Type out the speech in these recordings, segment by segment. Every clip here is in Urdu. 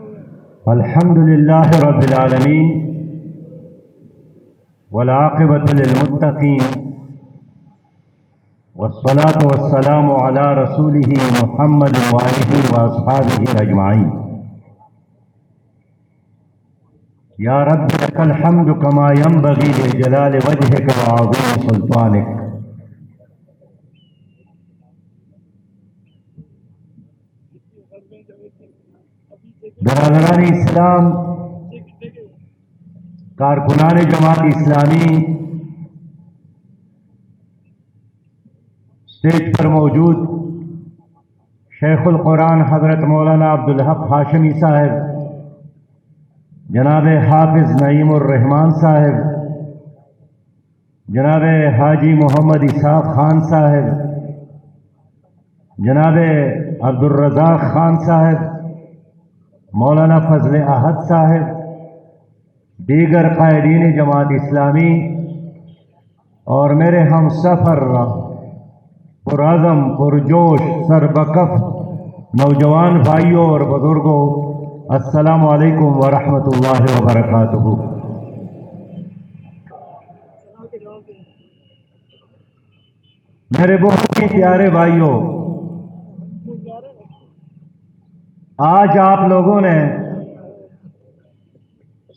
الحمد لله رب العالمين والعاقبة للمتقين والصلاة والسلام على رسوله محمد وآله وأصحابه أجمعين. يا رب لك الحمد كما ينبغي لجلال وجهك وعظيم سلطانك. برادران اسلام، کارکنان جماعت اسلامی، اسٹیج پر موجود شیخ القرآن حضرت مولانا عبدالحق ہاشمی صاحب، جناب حافظ نعیم الرحمان صاحب، جناب حاجی محمد اسحاق خان صاحب، جناب عبدالرزاق خان صاحب، مولانا فضل احد صاحب، دیگر قائدین جماعت اسلامی اور میرے ہم سفر پرعزم پرجوش سربکف نوجوان بھائیوں اور بزرگوں، السلام علیکم ورحمۃ اللہ وبرکاتہ. میرے بہت ہی پیارے بھائیوں، آج آپ لوگوں نے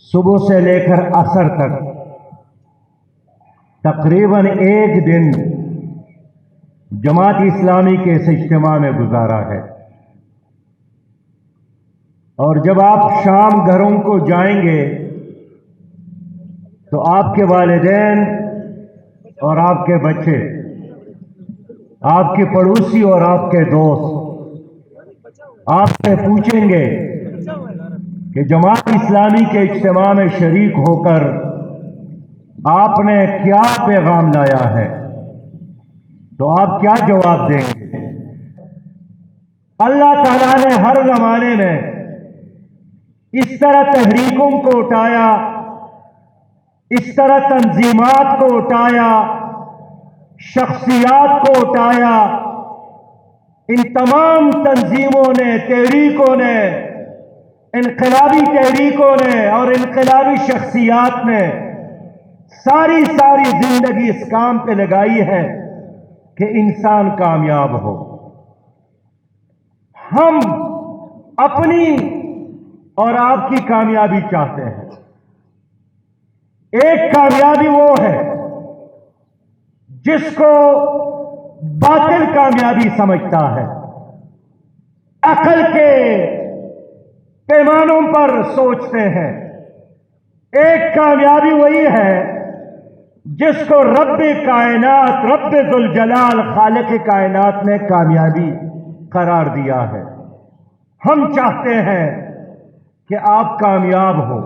صبح سے لے کر عصر تک تقریباً ایک دن جماعت اسلامی کے اس اجتماع میں گزارا ہے، اور جب آپ شام گھروں کو جائیں گے تو آپ کے والدین اور آپ کے بچے، آپ کے پڑوسی اور آپ کے دوست آپ سے پوچھیں گے کہ جماعت اسلامی کے اجتماع میں شریک ہو کر آپ نے کیا پیغام لایا ہے، تو آپ کیا جواب دیں گے؟ اللہ تعالیٰ نے ہر زمانے میں اس طرح تحریکوں کو اٹھایا، اس طرح تنظیمات کو اٹھایا، شخصیات کو اٹھایا. ان تمام تنظیموں نے، تحریکوں نے، انقلابی تحریکوں نے اور انقلابی شخصیات نے ساری زندگی اس کام پہ لگائی ہے کہ انسان کامیاب ہو. ہم اپنی اور آپ کی کامیابی چاہتے ہیں. ایک کامیابی وہ ہے جس کو باطل کامیابی سمجھتا ہے، عقل کے پیمانوں پر سوچتے ہیں. ایک کامیابی وہی ہے جس کو رب کائنات، رب ذوالجلال، خالق کائنات نے کامیابی قرار دیا ہے. ہم چاہتے ہیں کہ آپ کامیاب ہو،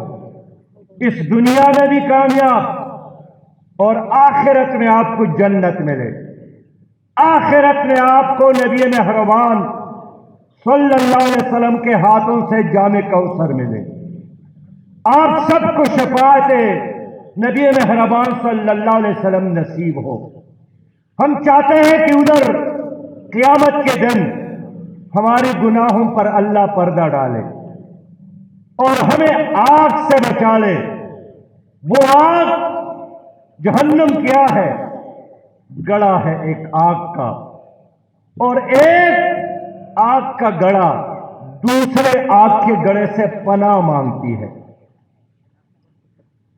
اس دنیا میں بھی کامیاب اور آخرت میں آپ کو جنت ملے، آخرت میں آپ کو نبی مہربان صلی اللہ علیہ وسلم کے ہاتھوں سے جام کوثر ملے، آپ سب کو شفاعت نبی مہربان صلی اللہ علیہ وسلم نصیب ہو. ہم چاہتے ہیں کہ ادھر قیامت کے دن ہمارے گناہوں پر اللہ پردہ ڈالے اور ہمیں آگ سے بچا لے. وہ آگ جہنم کیا ہے؟ گڑا ہے ایک آگ کا، اور ایک آگ کا گڑا دوسرے آگ کے گڑے سے پناہ مانگتی ہے.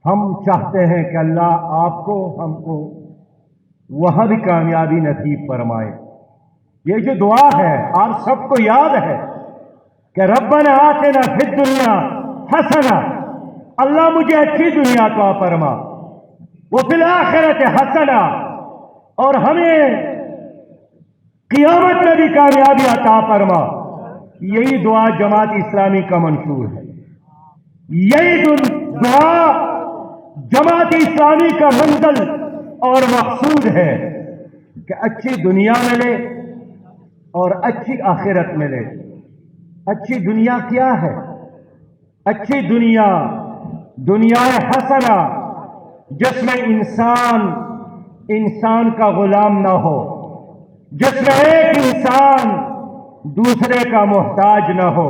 ہم چاہتے ہیں کہ اللہ آپ کو، ہم کو وہاں بھی کامیابی نصیب فرمائے. یہ جو دعا ہے آپ سب کو یاد ہے کہ ربنا آتنا فی الدنیا حسنہ، اللہ مجھے اچھی دنیا عطا فرما، وفی الآخرۃ حسنہ، اور ہمیں قیامت میں بھی کامیابی عطا فرما. یہی دعا جماعت اسلامی کا منشور ہے. یہی دعا جماعت اسلامی کا منزل اور مقصود ہے کہ اچھی دنیا ملے اور اچھی آخرت ملے. اچھی دنیا کیا ہے؟ اچھی دنیا دنیا حسنہ، جس میں انسان کا غلام نہ ہو، جس میں ایک انسان دوسرے کا محتاج نہ ہو،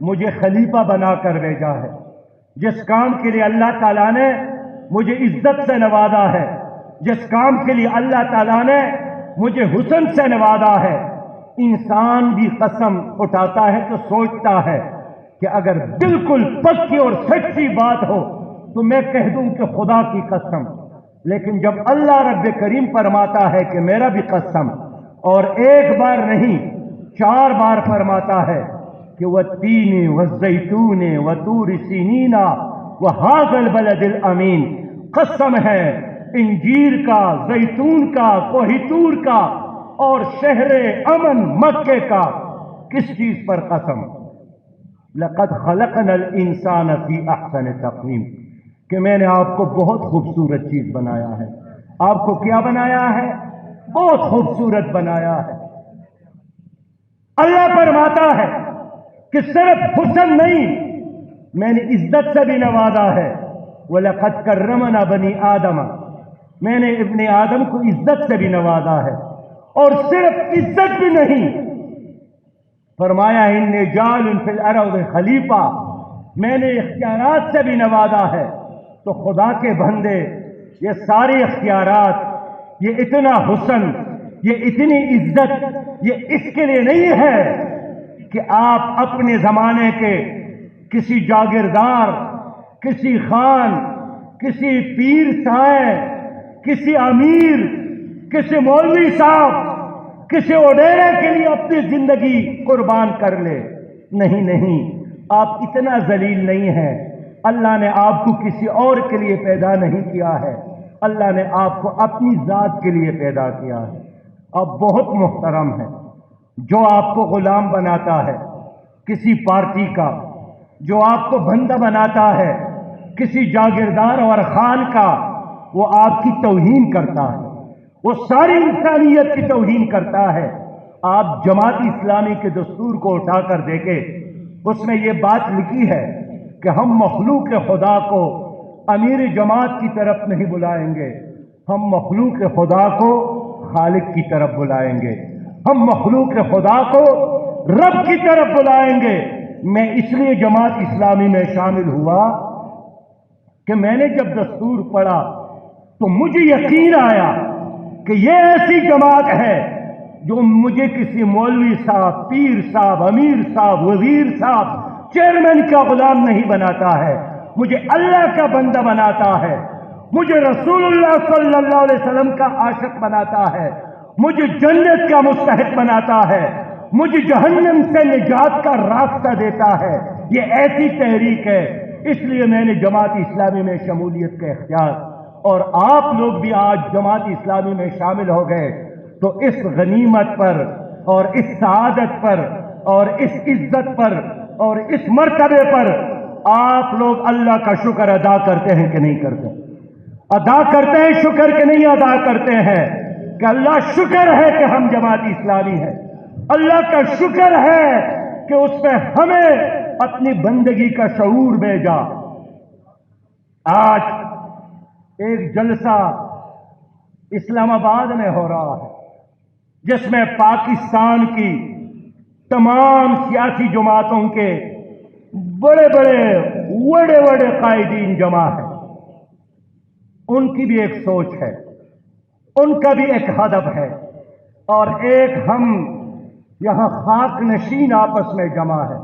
مجھے خلیفہ بنا کر بھیجا ہے، جس کام کے لیے اللہ تعالیٰ نے مجھے عزت سے نوازا ہے، جس کام کے لیے اللہ تعالیٰ نے مجھے حسن سے نوازا ہے، انسان بھی قسم اٹھاتا ہے تو سوچتا ہے کہ اگر بالکل پکی اور سچی بات ہو تو میں کہہ دوں کہ خدا کی قسم، لیکن جب اللہ رب کریم فرماتا ہے کہ میرا بھی قسم، اور ایک بار نہیں 4 بار فرماتا ہے کہ والتین والزیتون وطور سینین وہذا البلد الامین، قسم ہے انجیر کا، زیتون کا، کوہ طور کا اور شہر امن مکے کا۔ کس چیز پر قسم؟ لقد خلقنا الانسان فی احسن تقویم، کہ میں نے آپ کو بہت خوبصورت چیز بنایا ہے۔ آپ کو کیا بنایا ہے؟ بہت خوبصورت بنایا ہے۔ اللہ فرماتا ہے کہ صرف حسن نہیں، میں نے عزت سے بھی نوازا ہے۔ وَلَقَدْ كَرَّمْنَا بَنِي آدَمَ، میں نے ابن آدم کو عزت سے بھی نوازا ہے۔ اور صرف عزت بھی نہیں، فرمایا اِنِّی جَاعِلٌ فِی الْأَرْضِ خلیفہ، میں نے اختیارات سے بھی نوازا ہے۔ تو خدا کے بندے، یہ سارے اختیارات، یہ اتنا حسن، یہ اتنی عزت، یہ اس کے لیے نہیں ہے کہ آپ اپنے زمانے کے کسی جاگیردار، کسی خان، کسی پیر صاحب، کسی امیر، کسی مولوی صاحب، کسی وڈیرے کے لیے اپنی زندگی قربان کر لے۔ نہیں نہیں، آپ اتنا ذلیل نہیں ہیں۔ اللہ نے آپ کو کسی اور کے لیے پیدا نہیں کیا ہے، اللہ نے آپ کو اپنی ذات کے لیے پیدا کیا ہے۔ آپ بہت محترم ہیں۔ جو آپ کو غلام بناتا ہے کسی پارٹی کا، جو آپ کو بندہ بناتا ہے کسی جاگیردار اور خان کا، وہ آپ کی توہین کرتا ہے، وہ ساری انسانیت کی توہین کرتا ہے۔ آپ جماعت اسلامی کے دستور کو اٹھا کر دیکھیں، اس میں یہ بات لکھی ہے کہ ہم مخلوق خدا کو امیر جماعت کی طرف نہیں بلائیں گے، ہم مخلوق خدا کو خالق کی طرف بلائیں گے، ہم مخلوق خدا کو رب کی طرف بلائیں گے۔ میں اس لیے جماعت اسلامی میں شامل ہوا کہ میں نے جب دستور پڑھا تو مجھے یقین آیا کہ یہ ایسی جماعت ہے جو مجھے کسی مولوی صاحب، پیر صاحب، امیر صاحب، وزیر صاحب، چیئرمین کا غلام نہیں بناتا ہے، مجھے اللہ کا بندہ بناتا ہے، مجھے رسول اللہ صلی اللہ علیہ وسلم کا عاشق بناتا ہے، مجھے جنت کا مستحق بناتا ہے، مجھے جہنم سے نجات کا راستہ دیتا ہے۔ یہ ایسی تحریک ہے، اس لیے میں نے جماعت اسلامی میں شمولیت کا اختیار، اور آپ لوگ بھی آج جماعت اسلامی میں شامل ہو گئے تو اس غنیمت پر اور اس سعادت پر اور اس عزت پر اور اس مرتبے پر آپ لوگ اللہ کا شکر ادا کرتے ہیں کہ نہیں کرتے؟ ادا کرتے ہیں شکر کہ نہیں ادا کرتے ہیں؟ کہ اللہ شکر ہے کہ ہم جماعت اسلامی ہیں، اللہ کا شکر ہے کہ اس پہ ہمیں اپنی بندگی کا شعور بھیجا۔ آج ایک جلسہ اسلام آباد میں ہو رہا ہے جس میں پاکستان کی تمام سیاسی جماعتوں کے بڑے بڑے قائدین جمع ہیں۔ ان کی بھی ایک سوچ ہے، ان کا بھی ایک ہدف ہے، اور ایک ہم یہاں خاک نشین آپس میں جمع ہے،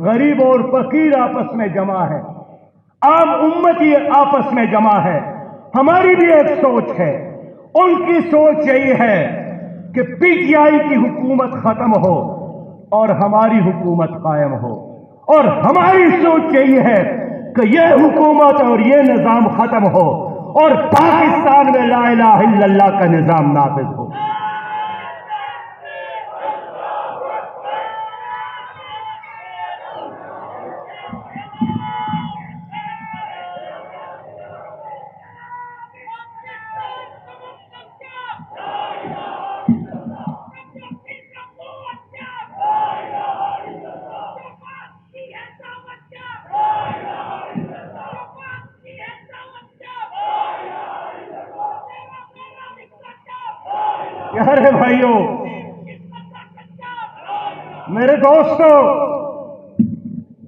غریب اور فقیر آپس میں جمع ہے، عام امتی آپس میں جمع ہے۔ ہماری بھی ایک سوچ ہے، ان کی سوچ یہی ہے کہ پی ٹی آئی کی حکومت ختم ہو اور ہماری حکومت قائم ہو، اور ہماری سوچ یہی ہے کہ یہ حکومت اور یہ نظام ختم ہو اور پاکستان میں لا الہ الا اللہ کا نظام نافذ ہو۔ ارے بھائیوں، میرے دوستو،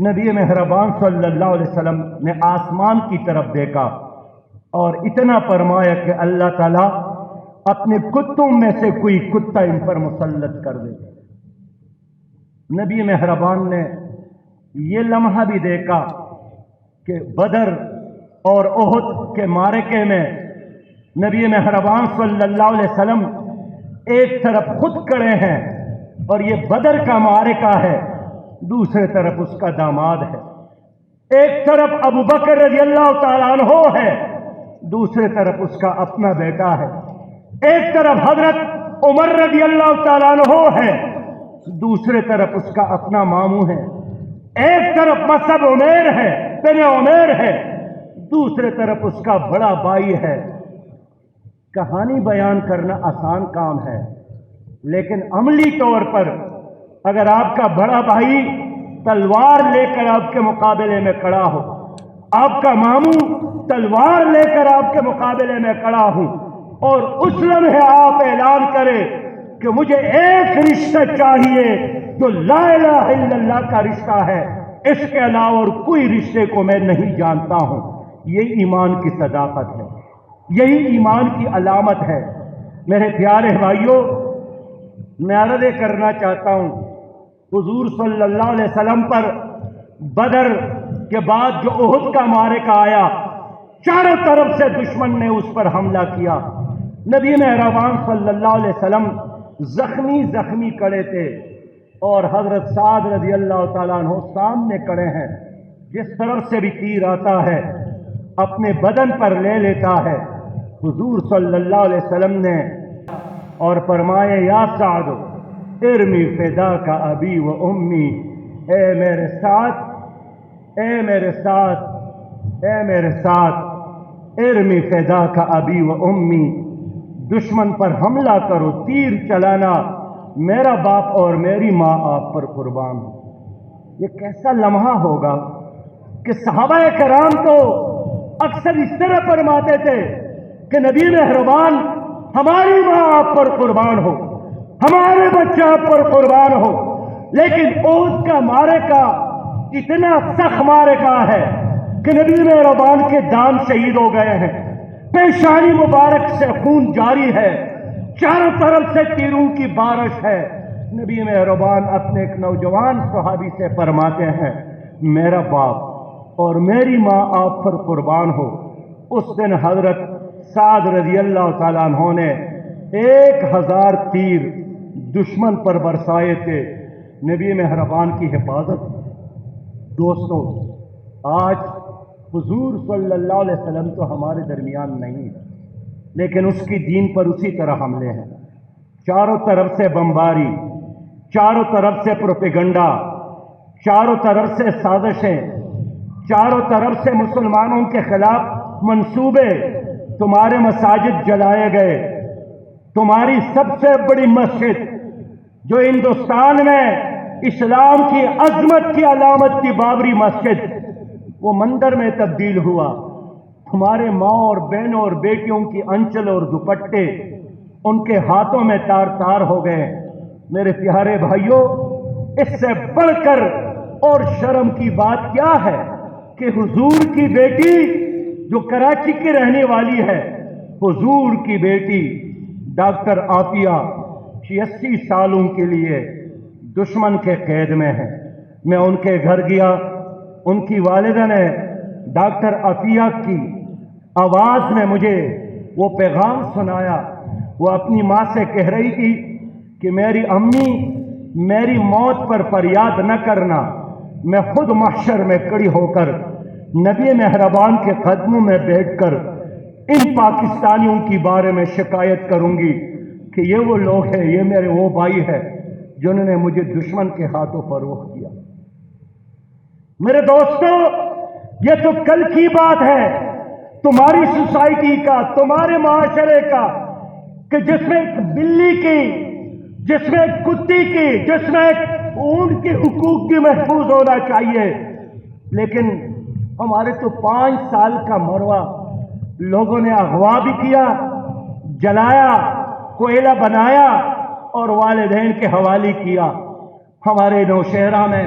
نبی مہربان صلی اللہ علیہ وسلم نے آسمان کی طرف دیکھا اور اتنا فرمایا کہ اللہ تعالیٰ اپنے کتوں میں سے کوئی کتا ان پر مسلط کر دے۔ نبی مہربان نے یہ لمحہ بھی دیکھا کہ بدر اور احد کے معرکے میں نبی مہربان صلی اللہ علیہ وسلم ایک طرف خود کھڑے ہیں اور یہ بدر کا معرکہ ہے، دوسرے طرف اس کا داماد ہے، ایک طرف ابو بکر رضی اللہ تعالیٰ عنہ ہے، دوسرے طرف اس کا اپنا بیٹا ہے، ایک طرف حضرت عمر رضی اللہ تعالیٰ عنہ ہے، دوسرے طرف اس کا اپنا ماموں ہے، ایک طرف مصعب عمیر ہے، بن عمیر ہے، دوسرے طرف اس کا بڑا بھائی ہے۔ کہانی بیان کرنا آسان کام ہے، لیکن عملی طور پر اگر آپ کا بڑا بھائی تلوار لے کر آپ کے مقابلے میں کھڑا ہو، آپ کا ماموں تلوار لے کر آپ کے مقابلے میں کھڑا ہوں، اور اس لمحے آپ اعلان کریں کہ مجھے ایک رشتہ چاہیے جو لا الہ الا اللہ کا رشتہ ہے، اس کے علاوہ اور کوئی رشتے کو میں نہیں جانتا ہوں، یہ ایمان کی صداقت ہے، یہی ایمان کی علامت ہے۔ میرے پیارے بھائیوں، میں عرض کرنا چاہتا ہوں، حضور صلی اللہ علیہ وسلم پر بدر کے بعد جو احد کا معرکہ آیا، چاروں طرف سے دشمن نے اس پر حملہ کیا، نبی مہربان صلی اللہ علیہ وسلم زخمی کھڑے تھے، اور حضرت سعد رضی اللہ تعالیٰ عنہ سامنے کھڑے ہیں، جس طرف سے بھی تیر آتا ہے اپنے بدن پر لے لیتا ہے۔ حضور صلی اللہ علیہ وسلم نے اور فرمایا، یا سعد ارمی فدا کا ابی و امی، اے میرے ساتھ، اے میرے ساتھ، اے میرے ساتھ، ارمی فدا کا ابی و امی، دشمن پر حملہ کرو، تیر چلانا، میرا باپ اور میری ماں آپ پر قربان ہو۔ یہ کیسا لمحہ ہوگا کہ صحابہ کرام تو اکثر اس طرح فرماتے تھے کہ نبی مہربان ہماری ماں آپ پر قربان ہو، ہمارے بچہ آپ پر قربان ہو، لیکن احد کا معرکہ اتنا سخت معرکہ ہے کہ نبی مہربان کے دان شہید ہو گئے ہیں، پیشانی مبارک سے خون جاری ہے، چاروں طرف سے تیروں کی بارش ہے۔ نبی مہربان اپنے ایک نوجوان صحابی سے فرماتے ہیں، میرا باپ اور میری ماں آپ پر قربان ہو۔ اس دن حضرت سعد رضی اللہ تعالیٰ عنہ نے 1000 تیر دشمن پر برسائے تھے، نبی مہربان کی حفاظت۔ دوستو، آج حضور صلی اللہ علیہ وسلم تو ہمارے درمیان نہیں ہے، لیکن اس کی دین پر اسی طرح حملے ہیں، چاروں طرف سے بمباری، چاروں طرف سے پروپیگنڈا، چاروں طرف سے سازشیں، چاروں طرف سے مسلمانوں کے خلاف منصوبے، تمہارے مساجد جلائے گئے، تمہاری سب سے بڑی مسجد جو ہندوستان میں اسلام کی عظمت کی علامت تھی، بابری مسجد، وہ مندر میں تبدیل ہوا، تمہارے ماں اور بہنوں اور بیٹیوں کی انچل اور دوپٹے ان کے ہاتھوں میں تار تار ہو گئے۔ میرے پیارے بھائیوں، اس سے بڑھ کر اور شرم کی بات کیا ہے کہ حضور کی بیٹی جو کراچی کی رہنے والی ہے، حضور کی بیٹی ڈاکٹر عافیہ 86 سالوں کے لیے دشمن کے قید میں ہے۔ میں ان کے گھر گیا، ان کی والدہ نے ڈاکٹر عافیہ کی آواز میں مجھے وہ پیغام سنایا۔ وہ اپنی ماں سے کہہ رہی تھی کہ میری امی، میری موت پر فریاد نہ کرنا، میں خود محشر میں کھڑی ہو کر نبی مہربان کے قدموں میں بیٹھ کر ان پاکستانیوں کی بارے میں شکایت کروں گی کہ یہ وہ لوگ ہیں، یہ میرے وہ بھائی ہیں جنہوں نے مجھے دشمن کے ہاتھوں فروخت کیا۔ میرے دوستو، یہ تو کل کی بات ہے تمہاری سوسائٹی کا، تمہارے معاشرے کا، کہ جس میں ایک بلی کی، جس میں ایک کتی کی، جس میں ایک اونٹ کے حقوق بھی محفوظ ہونا چاہیے، لیکن ہمارے تو 5 سال کا مروا لوگوں نے اغوا بھی کیا، جلایا، کوئلہ بنایا اور والدین کے حوالے کیا۔ ہمارے نوشہرہ میں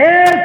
1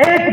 1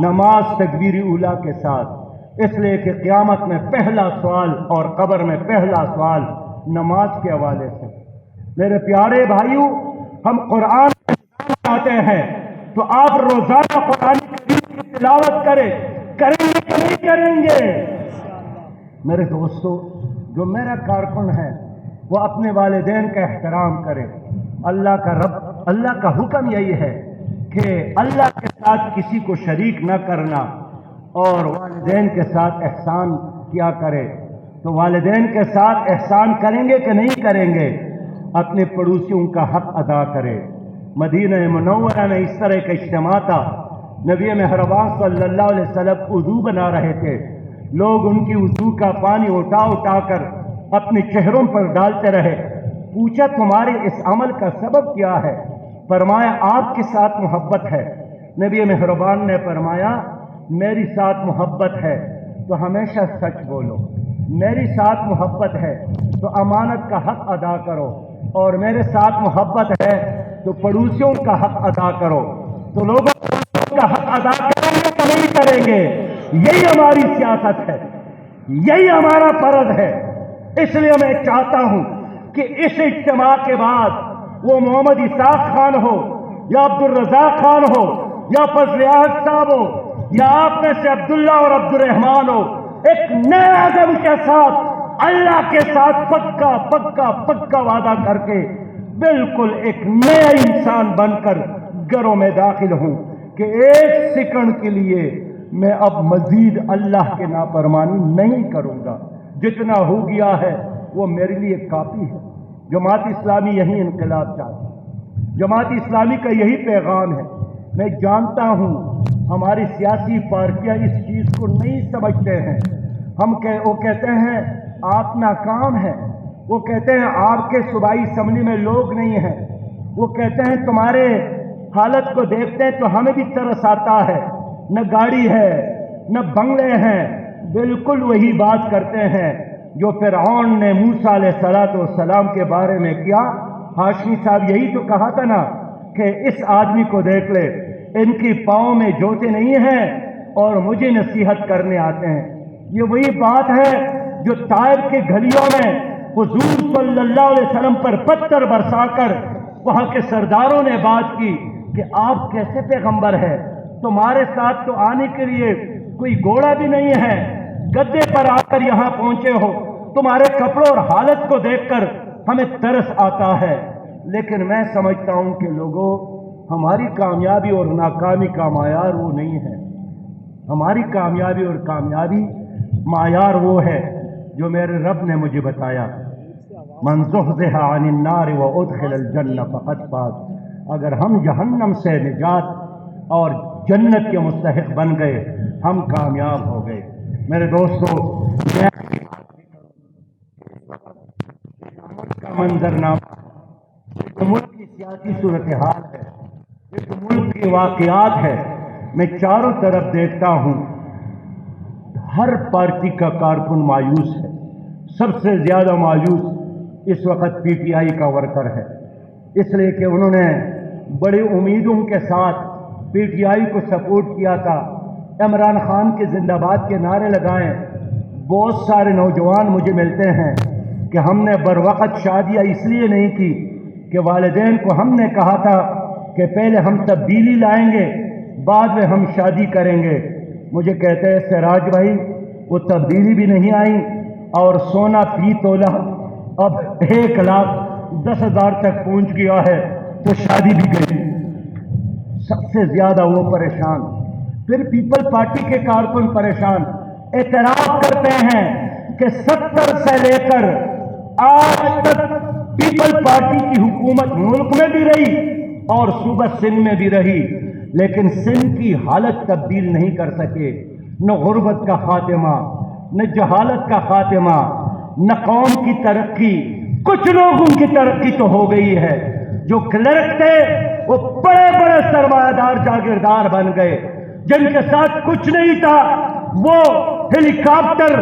نماز تکبیر اولا کے ساتھ، اس لیے کہ قیامت میں پہلا سوال اور قبر میں پہلا سوال نماز کے حوالے سے۔ میرے پیارے بھائیوں، ہم قرآن آتے ہیں تو آپ روزانہ قرآن کریم کی تلاوت کریں گے کہ نہیں کریں گے؟ میرے دوستو، جو میرا کارکن ہے وہ اپنے والدین کا احترام کرے۔ اللہ کا حکم یہی ہے کہ اللہ کے ساتھ کسی کو شریک نہ کرنا اور والدین کے ساتھ احسان کیا کرے۔ تو والدین کے ساتھ احسان کریں گے کہ نہیں کریں گے؟ اپنے پڑوسیوں کا حق ادا کرے۔ مدینہ منورہ میں اس طرح کا اجتماع تھا، نبی مہربان صلی اللہ علیہ وسلم وضو بنا رہے تھے، لوگ ان کی وضو کا پانی اٹھا کر اپنے چہروں پر ڈالتے رہے۔ پوچھا تمہارے اس عمل کا سبب کیا ہے؟ فرمایا آپ کے ساتھ محبت ہے۔ نبی مہربان نے فرمایا میری ساتھ محبت ہے تو ہمیشہ سچ بولو، میری ساتھ محبت ہے تو امانت کا حق ادا کرو، اور میرے ساتھ محبت ہے تو پڑوسیوں کا حق ادا کرو۔ تو لوگوں کا حق ادا کریں گے تو نہیں کریں گے؟ یہی ہماری سیاست ہے، یہی ہمارا فرض ہے۔ اس لیے میں چاہتا ہوں کہ اس اجتماع کے بعد وہ محمد اسحاق خان ہو یا عبد الرزاق خان ہو یا فضل احد صاحب ہو یا آپ میں سے عبداللہ اور عبد الرحمان ہو، ایک نئے عزم کے ساتھ اللہ کے ساتھ پکا وعدہ کر کے بالکل ایک نیا انسان بن کر گھروں میں داخل ہوں کہ ایک سیکنڈ کے لیے میں اب مزید اللہ کے نافرمانی نہیں کروں گا۔ جتنا ہو گیا ہے وہ میرے لیے کافی ہے۔ جماعت اسلامی یہی انقلاب چاہتی ہے، جماعت اسلامی کا یہی پیغام ہے۔ میں جانتا ہوں ہماری سیاسی پارٹیاں اس چیز کو نہیں سمجھتے ہیں۔ وہ کہتے ہیں آپ ناکام ہیں، وہ کہتے ہیں آپ کے صوبائی اسمبلی میں لوگ نہیں ہیں، وہ کہتے ہیں تمہارے حالت کو دیکھتے ہیں تو ہمیں بھی ترس آتا ہے، نہ گاڑی ہے نہ بنگلے ہیں۔ بالکل وہی بات کرتے ہیں جو فرعون نے موسیٰ علیہ السلام کے بارے میں کیا۔ ہاشمی صاحب یہی تو کہا تھا نا کہ اس آدمی کو دیکھ لے، ان کی پاؤں میں جوتے نہیں ہیں اور مجھے نصیحت کرنے آتے ہیں۔ یہ وہی بات ہے جو طائف کے گلیوں میں حضور صلی اللہ علیہ وسلم پر پتھر برسا کر وہاں کے سرداروں نے بات کی کہ آپ کیسے پیغمبر ہیں، تمہارے ساتھ تو آنے کے لیے کوئی گھوڑا بھی نہیں ہے، گدے پر آ کر یہاں پہنچے ہو، تمہارے کپڑوں اور حالت کو دیکھ کر ہمیں ترس آتا ہے۔ لیکن میں سمجھتا ہوں کہ لوگوں، ہماری کامیابی اور ناکامی کا معیار وہ نہیں ہے۔ ہماری کامیابی اور کامیابی معیار وہ ہے جو میرے رب نے مجھے بتایا، من زحزح عن النار وادخل الجنہ فقد فاز۔ اگر ہم جہنم سے نجات اور جنت کے مستحق بن گئے، ہم کامیاب ہو گئے۔ میرے دوستو، کا منظرنامہ ایک ملک کی سیاسی صورتحال ہے، ایک ملک کی واقعات ہے۔ میں چاروں طرف دیکھتا ہوں، ہر پارٹی کا کارکن مایوس ہے۔ سب سے زیادہ مایوس اس وقت پی ٹی آئی کا ورکر ہے، اس لیے کہ انہوں نے بڑی امیدوں کے ساتھ پی ٹی آئی کو سپورٹ کیا تھا، عمران خان کے زندہ باد کے نعرے لگائے۔ بہت سارے نوجوان مجھے ملتے ہیں کہ ہم نے بروقت شادیاں اس لیے نہیں کی کہ والدین کو ہم نے کہا تھا کہ پہلے ہم تبدیلی لائیں گے، بعد میں ہم شادی کریں گے۔ مجھے کہتے ہیں سراج بھائی وہ تبدیلی بھی نہیں آئی، اور سونا فی تولہ اب 1,10,000 تک پہنچ گیا ہے، تو شادی بھی گئی۔ سب سے زیادہ وہ پریشان، پھر پیپل پارٹی کے کارکن پریشان، اعتراف کرتے ہیں کہ 70 سے لے کر آج تک پیپل پارٹی کی حکومت ملک میں بھی رہی اور صوبہ سندھ میں بھی رہی، لیکن سندھ کی حالت تبدیل نہیں کر سکے۔ نہ غربت کا خاتمہ، نہ جہالت کا خاتمہ، نہ قوم کی ترقی۔ کچھ لوگوں کی ترقی تو ہو گئی ہے، جو کلرک تھے وہ بڑے بڑے سرمایہ دار جاگیردار بن گئے، جن کے ساتھ کچھ نہیں تھا وہ ہیلی کاپٹر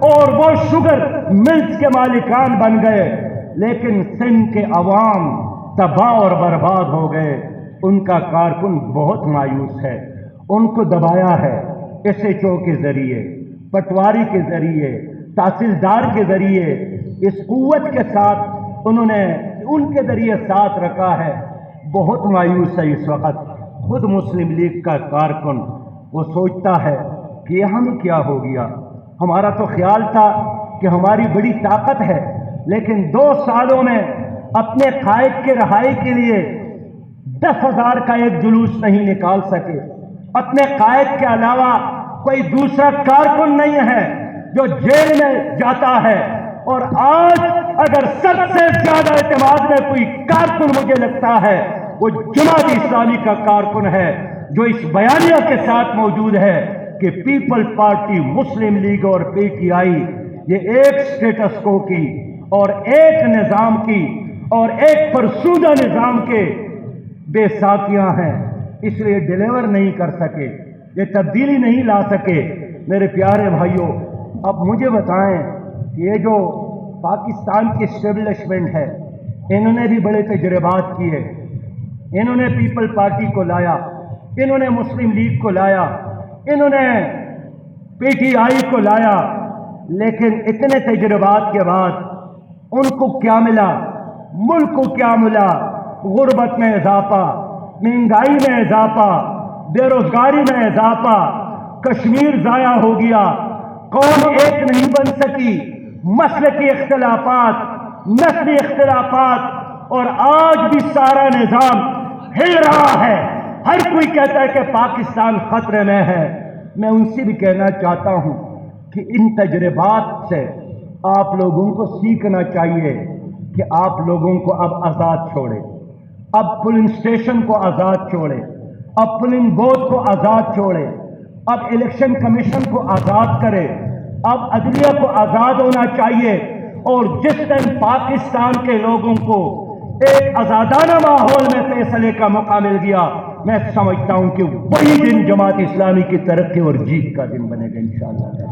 اور وہ شوگر ملز کے مالکان بن گئے۔ لیکن سندھ کے عوام تباہ اور برباد ہو گئے۔ ان کا کارکن بہت مایوس ہے۔ ان کو دبایا ہے SHO کے ذریعے، پٹواری کے ذریعے، تحصیلدار کے ذریعے، اس قوت کے ساتھ انہوں نے ان کے ذریعے ساتھ رکھا ہے۔ بہت مایوس ہے اس وقت خود مسلم لیگ کا کارکن، وہ سوچتا ہے کہ یہ ہمیں کیا ہو گیا، ہمارا تو خیال تھا کہ ہماری بڑی طاقت ہے، لیکن 2 سالوں میں اپنے قائد کے رہائی کے لیے 10,000 کا ایک جلوس نہیں نکال سکے۔ اپنے قائد کے علاوہ کوئی دوسرا کارکن نہیں ہے جو جیل میں جاتا ہے، اور آج اگر سب سے زیادہ اعتماد میں کوئی کارکن مجھے لگتا ہے وہ جماعت اسلامی کا کارکن ہے، جو اس بیانیہ کے ساتھ موجود ہے کہ پیپل پارٹی، مسلم لیگ اور PTI یہ ایک سٹیٹس کو کی اور ایک نظام کی اور ایک فرسودہ نظام کے بے ساکیاں ہیں، اس لیے ڈیلیور نہیں کر سکے، یہ تبدیلی نہیں لا سکے۔ میرے پیارے بھائیوں، اب مجھے بتائیں کہ یہ جو پاکستان کی اسٹیبلشمنٹ ہے، انہوں نے بھی بڑے تجربات کیے، انہوں نے پیپل پارٹی کو لایا، انہوں نے مسلم لیگ کو لایا، انہوں نے PTI کو لایا، لیکن اتنے تجربات کے بعد ان کو کیا ملا؟ ملک کو کیا ملا؟ غربت میں اضافہ، مہنگائی میں اضافہ، بے روزگاری میں اضافہ، کشمیر ضائع ہو گیا، قوم ایک نہیں بن سکی، مسلکی اختلافات، نسلی اختلافات، اور آج بھی سارا نظام ہل رہا ہے۔ ہر کوئی کہتا ہے کہ پاکستان خطرے میں ہے۔ میں ان سے بھی کہنا چاہتا ہوں کہ ان تجربات سے آپ لوگوں کو سیکھنا چاہیے کہ آپ لوگوں کو اب آزاد چھوڑے، اب پولنگ اسٹیشن کو آزاد چھوڑے، اب پولنگ بوتھ کو آزاد چھوڑے، اب الیکشن کمیشن کو آزاد کرے، اب عدلیہ کو آزاد ہونا چاہیے، اور جس دن پاکستان کے لوگوں کو ایک آزادانہ ماحول میں فیصلے کا موقع مل گیا، میں سمجھتا ہوں کہ وہی دن جماعت اسلامی کی ترقی اور جیت کا دن بنے گا انشاءاللہ۔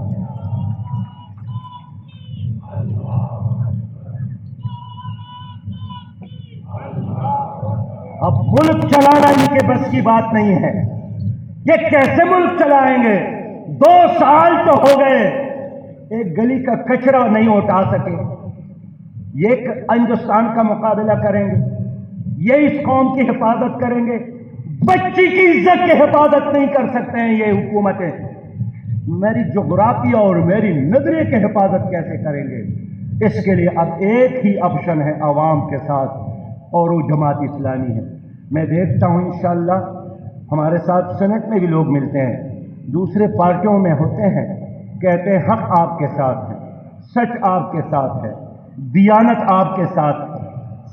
اب ملک چلانا ان کے بس کی بات نہیں ہے، یہ کیسے ملک چلائیں گے؟ 2 سال تو ہو گئے، ایک گلی کا کچرا نہیں اٹھا سکے، یہ ہندوستان کا مقابلہ کریں گے، یہ اس قوم کی حفاظت کریں گے؟ بچی کی عزت کی حفاظت نہیں کر سکتے ہیں یہ حکومتیں، میری جغرافیہ اور میری نظریے کی حفاظت کیسے کریں گے؟ اس کے لیے اب ایک ہی آپشن ہے عوام کے ساتھ، اور وہ جماعت اسلامی ہے۔ میں دیکھتا ہوں انشاءاللہ ہمارے ساتھ سینٹ میں بھی لوگ ملتے ہیں، دوسرے پارٹیوں میں ہوتے ہیں، کہتے ہیں حق آپ کے ساتھ ہے، سچ آپ کے ساتھ ہے، دیانت آپ کے ساتھ ہے،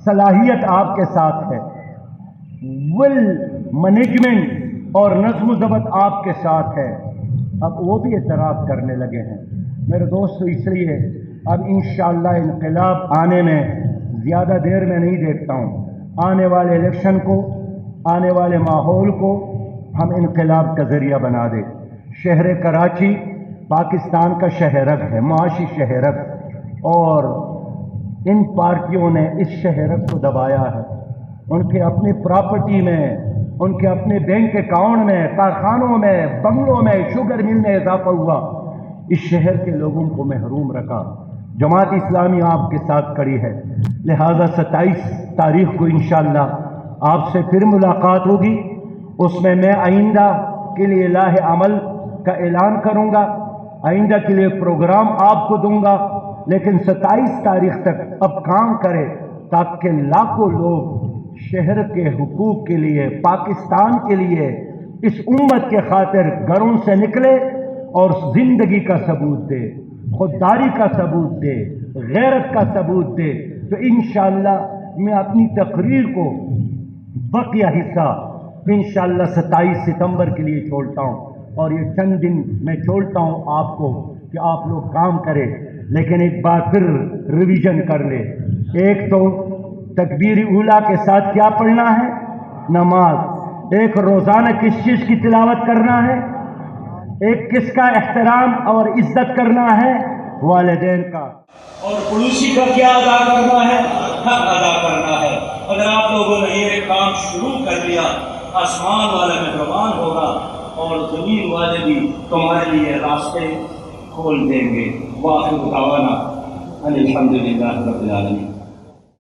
صلاحیت آپ کے ساتھ ہے، ول مینجمنٹ اور نظم و ضبط آپ کے ساتھ ہے۔ اب وہ بھی اعتراف کرنے لگے ہیں میرے دوست، اس لیے اب انشاءاللہ انقلاب آنے میں زیادہ دیر میں نہیں دیکھتا ہوں۔ آنے والے الیکشن کو، آنے والے ماحول کو ہم انقلاب کا ذریعہ بنا دیں۔ شہر کراچی پاکستان کا شہرک ہے، معاشی شہرک، اور ان پارٹیوں نے اس شہرک کو دبایا ہے۔ ان کے اپنی پراپرٹی میں، ان کے اپنے بینک اکاؤنٹ میں، کارخانوں میں، بنگلوں میں، شوگر مل میں اضافہ ہوا، اس شہر کے لوگوں کو محروم رکھا۔ جماعت اسلامی آپ کے ساتھ کھڑی ہے، لہذا 27 تاریخ کو انشاءاللہ آپ سے پھر ملاقات ہوگی، اس میں آئندہ کے لیے لاہ عمل کا اعلان کروں گا، آئندہ کے لیے پروگرام آپ کو دوں گا، لیکن 27 تاریخ تک اب کام کرے تاکہ لاکھوں لوگ شہر کے حقوق کے لیے، پاکستان کے لیے، اس امت کے خاطر گھروں سے نکلے اور زندگی کا ثبوت دے، خودداری کا ثبوت دے، غیرت کا ثبوت دے۔ تو انشاءاللہ میں اپنی تقریر کو بقیہ حصہ انشاءاللہ 27 ستمبر کے لیے چھوڑتا ہوں، اور یہ چند دن میں چھوڑتا ہوں آپ کو کہ آپ لوگ کام کریں، لیکن ایک بار پھر ریویژن کر لیں۔ ایک تو تکبیر اولیٰ کے ساتھ کیا پڑھنا ہے؟ نماز۔ ایک روزانہ کس چیز کی تلاوت کرنا ہے؟ ایک کس کا احترام اور عزت کرنا ہے؟ والدین کا۔ اور پڑوسی کا کیا ادا کرنا ہے؟ حق ادا کرنا ہے۔ اگر آپ لوگوں نے یہ کام شروع کر دیا، آسمان والا مہربان ہوگا اور زمین والے بھی تمہارے لیے راستے کھول دیں گے۔ واخر دعوانا ان الحمد للہ رب العالمین۔